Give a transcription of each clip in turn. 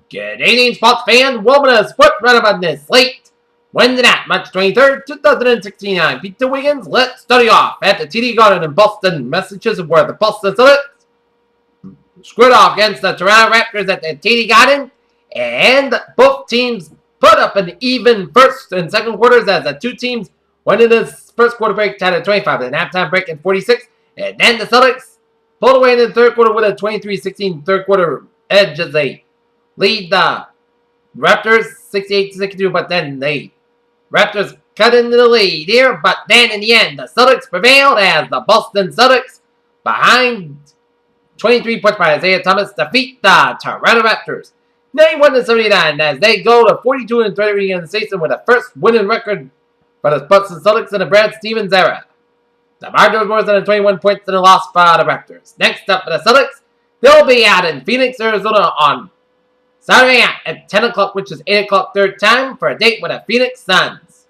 Good evening, sports fans. Welcome to Sports Roundup on this late Wednesday night, March 23rd, 2016. I'm Peter Wiggins. Let's start off at the TD Garden in Boston, Massachusetts, where the Boston Celtics squared off against the Toronto Raptors at the TD Garden, and both teams put up an even first and second quarters as the two teams went into this first quarter break tied at 25, then halftime break at 46, and then the Celtics pulled away in the third quarter with a 23-16 third quarter edge as they lead the Raptors 68-62, but then the Raptors cut into the lead here, but then in the end, the Celtics prevailed as the Boston Celtics, behind 23 points by Isaiah Thomas, defeat the Toronto Raptors 91-79 as they go to 42-30 in the season with a first winning record for the Boston Celtics in the Brad Stevens era. The margin was more than 21 points in the loss for the Raptors. Next up for the Celtics, they'll be out in Phoenix, Arizona on Saturday night at 10 o'clock, which is 8 o'clock third time, for a date with the Phoenix Suns.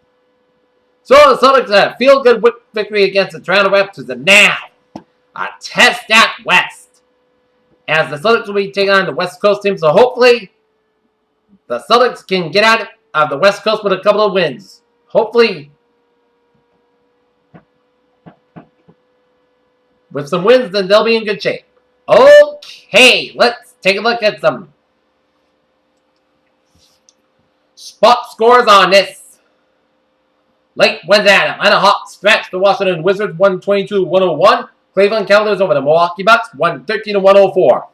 So the Celtics had a feel-good victory against the Toronto Raptors, and now a test out west, as the Celtics will be taking on the West Coast team. So hopefully the Celtics can get out of the West Coast with a couple of wins. Hopefully with some wins, then they'll be in good shape. Okay, let's take a look at some spot scores on this late Wednesday night. Atlanta Hawks scratched the Washington Wizards 122-101. Cleveland Cavaliers over the Milwaukee Bucks 113-104.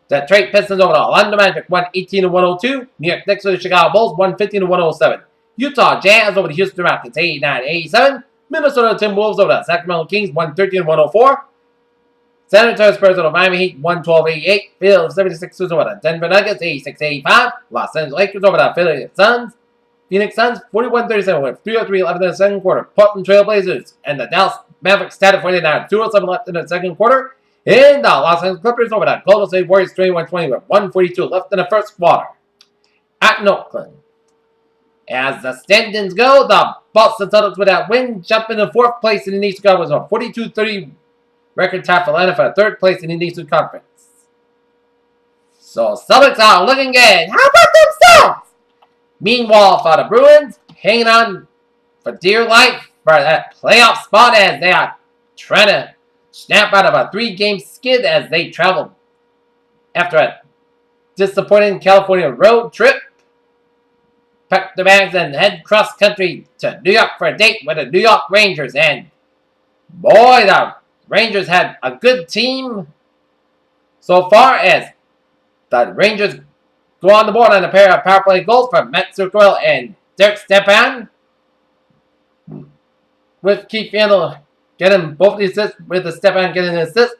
Detroit Pistons over the Orlando Magic 118-102. New York Knicks over the Chicago Bulls 115-107. Utah Jazz over the Houston Rockets 89-87. Minnesota Timberwolves over the Sacramento Kings 113-104. San Antonio Spurs over the Miami Heat 112-88. Philadelphia 76ers over the Denver Nuggets 86-85. Los Angeles Lakers over the Phoenix Suns 41-37 with 3:03 in the second quarter. Portland Trail Blazers and the Dallas Mavericks tied at 49. 2:07 left in the second quarter. And the Los Angeles Clippers over the Golden State Warriors 21-20 with 1:42 left in the first quarter. At Oakland, as the standings go, the Boston Celtics with that win jump into fourth place in the East Conference with a 42-30 record tie for Atlanta for third place in the Eastern Conference. So Celtics are looking good. How about themselves? Meanwhile, for the Bruins, hanging on for dear life for that playoff spot as they are trying to snap out of a 3-game skid as they travel after a disappointing California road trip. Pack their bags and head cross country to New York for a date with the New York Rangers. And boy, the Rangers had a good team so far as the Rangers go on the board on a pair of power play goals from Matt Zuccarello and Derek Stepan, with Keith Yandel getting both the assists, with the Stepan getting an assist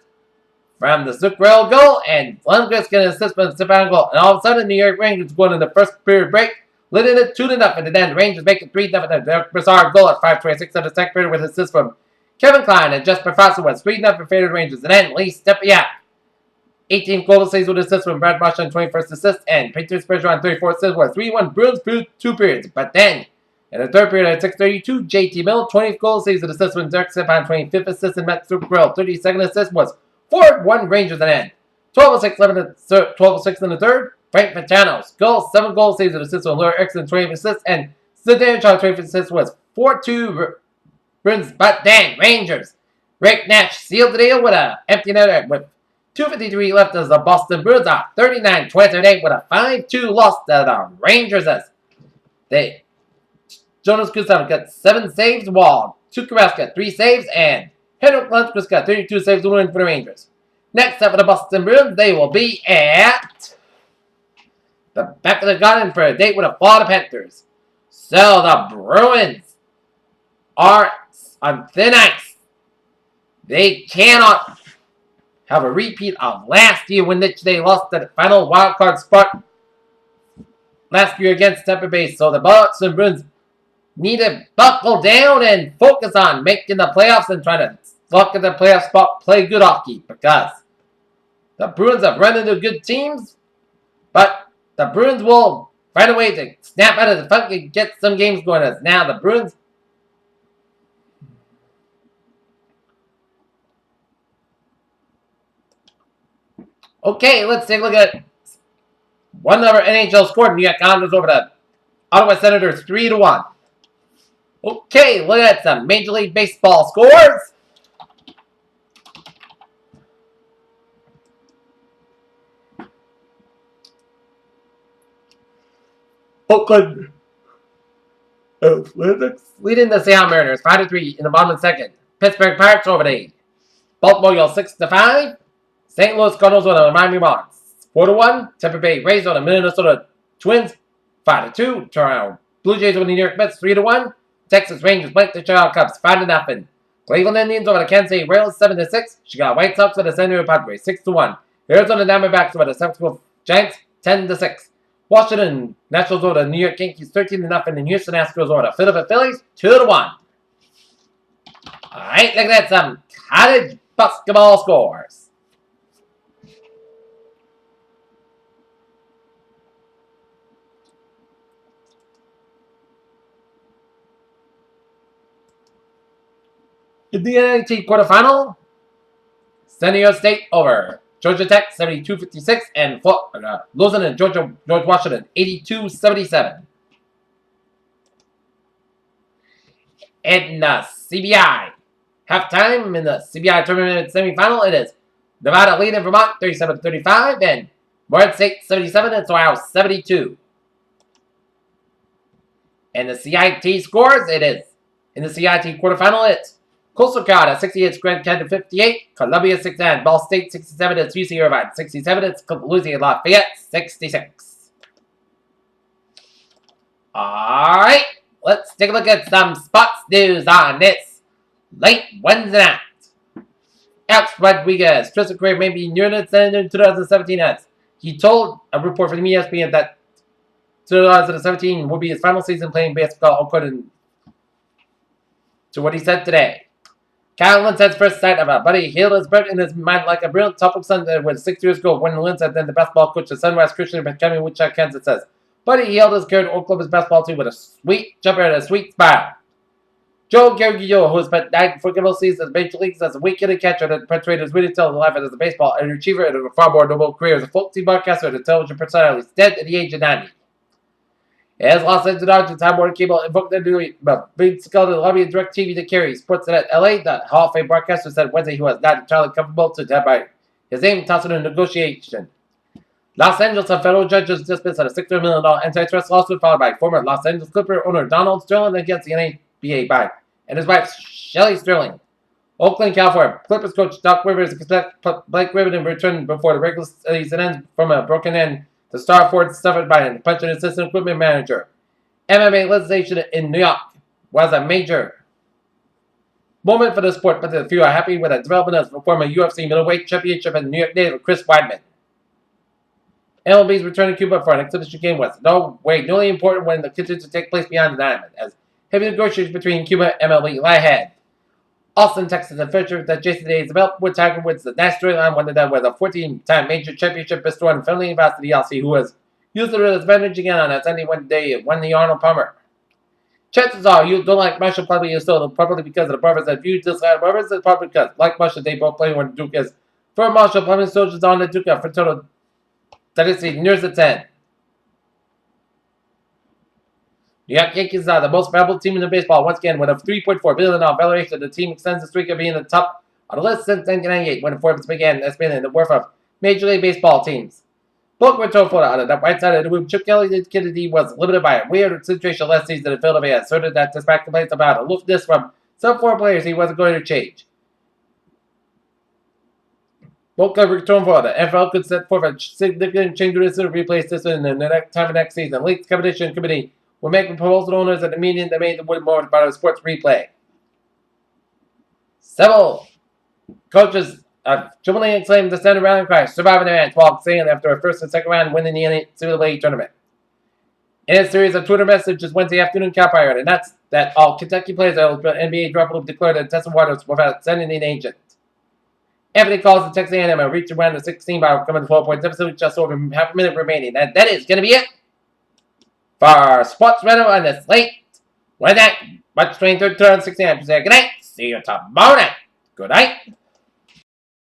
from the Zuccarello goal, and Lundqvist getting an assist from the Stepan goal. And all of a sudden, the New York Rangers going in the first period break, leading it 2-0, and then the Rangers make it 3-0. The Derek Brassard goal at 5:26 of the second period with assist from Kevin Klein, and Jesper Fossil was 3-0 favored Rangers. And then Lee Steppiak, 18 goal saves with assists from Brad Marsh on 21st assist, and Patriots Bergeron on 34th assist was 3-1 Bruins through 2 periods. But then, in the third period at 6:32, JT Mill, 20th goal saves with assists from Derek Stepan, 25th assist, and Matt Zuccarello, 32nd assist was 4-1 Rangers at end. 12-6 in the third. Frank Vitanos, goal, 7 goal saves with assists from Laura Erickson, 20th assist, and Zidane Shaw, 25th assist was 4-2 Bruins. But then, Rangers, Rick Nash sealed the deal with an empty netter with 2:53 left as the Boston Bruins are 39-28 with a 5-2 loss to the Rangers as Jonas Kuznetsov got 7 saves, while Tuukka got 3 saves, and Henrik Lundqvist got 32 saves to win for the Rangers. Next up for the Boston Bruins, they will be at the back of the garden for a date with the Florida Panthers. So the Bruins are on thin ice. They cannot have a repeat of last year when they lost the final wildcard spot last year against Tampa Bay. So the Boston Bruins need to buckle down and focus on making the playoffs and trying to lock in the playoff spot, play good hockey, because the Bruins have run into good teams, but the Bruins will find a way to snap out of the funk and get some games going. As now the Bruins Okay, let's take a look at One number NHL scored. New York Islanders over the Ottawa Senators 3-1. Okay, look at some Major League Baseball scores. Oakland Athletics leading the Seattle Mariners 5-3 in the bottom of the second. Pittsburgh Pirates over the Baltimore Orioles 6-5. St. Louis Cardinals over the Miami Marlins 4-1. Tampa Bay Rays over the Minnesota Twins 5-2. Toronto Blue Jays over the New York Mets 3-1. Texas Rangers blank the Chicago Cubs 5-0. Cleveland Indians over the Kansas City Royals 7-6. Chicago White Sox over the San Diego Padres 6-1. Arizona Diamondbacks over the San Francisco Giants 10-6. Washington Nationals over the New York Yankees 13-0. And Houston Astros over the Philadelphia Phillies 2-1. Alright, look at that, some college basketball scores. In the NIT quarterfinal, San Diego State over Georgia Tech 72-56 and losing to George Washington 82-77. In the CBI halftime in the CBI tournament semifinal, it is Nevada leading Vermont 37-35 and Morehead State 77 and Ohio 72. And the CIT scores, it is in the CIT quarterfinal, it's Coastal Carolina 68, Grand Canyon 58, Columbia 69, Ball State 67, it's UC Irvine 67, it's Louisiana Lafayette 66. Alright, let's take a look at some sports news on this late Wednesday night. Alex Rodriguez, Tristan Gray may be near the end in 2017 as he told a report from ESPN that 2017 will be his final season playing basketball according to what he said today. Kyle Lindsay's first sight of a buddy healed his birth in his mind like a brilliant topical son that was 6 years ago when Lindsay then the basketball coach at Sunrise Christian Academy, Wichita, Kansas says, buddy healed his current Oklahoma's basketball team with a sweet jumper and a sweet smile. Joe Gargillo, who has spent 9 forgettable seasons in Major Leagues as a weak-hitted catcher that portrayed his really talented life as a baseball and achiever and a far more noble career as a folk-team broadcaster and a television personality, is dead at the age of 90. As Los Angeles Dodgers, Time Warner Cable invoked their new big skeleton lobby and DirecTV to carry sports at LA. The Hall of Fame broadcaster said Wednesday he was not entirely comfortable to have by his name tossed in a negotiation. Los Angeles, a federal judge has dismissed a $600 million antitrust lawsuit filed by former Los Angeles Clipper owner Donald Sterling against the NBA by and his wife Shelly Sterling. Oakland, California. Clippers coach Doc Rivers expects Blake Griffin in return before the regular season ends from a broken end. The star Ford suffered by a punch and assistant equipment manager. MMA legislation in New York was a major moment for the sport, but the few are happy with the development of the former UFC middleweight championship in New York native Chris Weidman. MLB's return to Cuba for an exhibition game was no way nearly important when the continues to take place beyond the diamond, as heavy negotiations between Cuba and MLB lie ahead. Austin, Texas, and Fisher that Jason Day developed with Tiger Woods. The next storyline one of them was a 14-time major championship bestowed on friendly investor DLC, who was used to his advantage again on a Sunday one day and won the Arnold Palmer. Chances are you don't like Marshall probably you still probably because of the brothers that viewed this guy brothers and probably because like Marshall they both play when Duke is for Marshall Plumbing soldiers on the Duke for total dynasty nears its end. New York Yankees are the most valuable team in the baseball once again with a $3.4 billion valuation. The team extends the streak of being the top on the list since 1998 when Forbes began estimating the worth of Major League Baseball teams. Both were told for on the right side of the room. Chip Kennedy was limited by a weird situation last season in Philadelphia, asserted that despite complaints about aloofness from some foreign players, he wasn't going to change. Both could return for the NFL could set forth a significant change to this and replace this in the next time of next season. League Competition Committee will make proposals to owners at the meeting that made the wood more about a sports replay. Several coaches jubilantly acclaimed the Standard Rally crash, surviving the match while saying after a first and second round winning the NCAA tournament. In a series of Twitter messages Wednesday afternoon, Cal Pirate, and that's that all Kentucky players that NBA draft will declare that tested waters without sending an agent. Anthony calls the Texas A&M and reached around the 16 by coming to 12-point deficit with just over half a minute remaining. That is going to be it for Sports Reno on this late Wednesday, March 23rd, 2016. Good night. See you tomorrow night. Good night.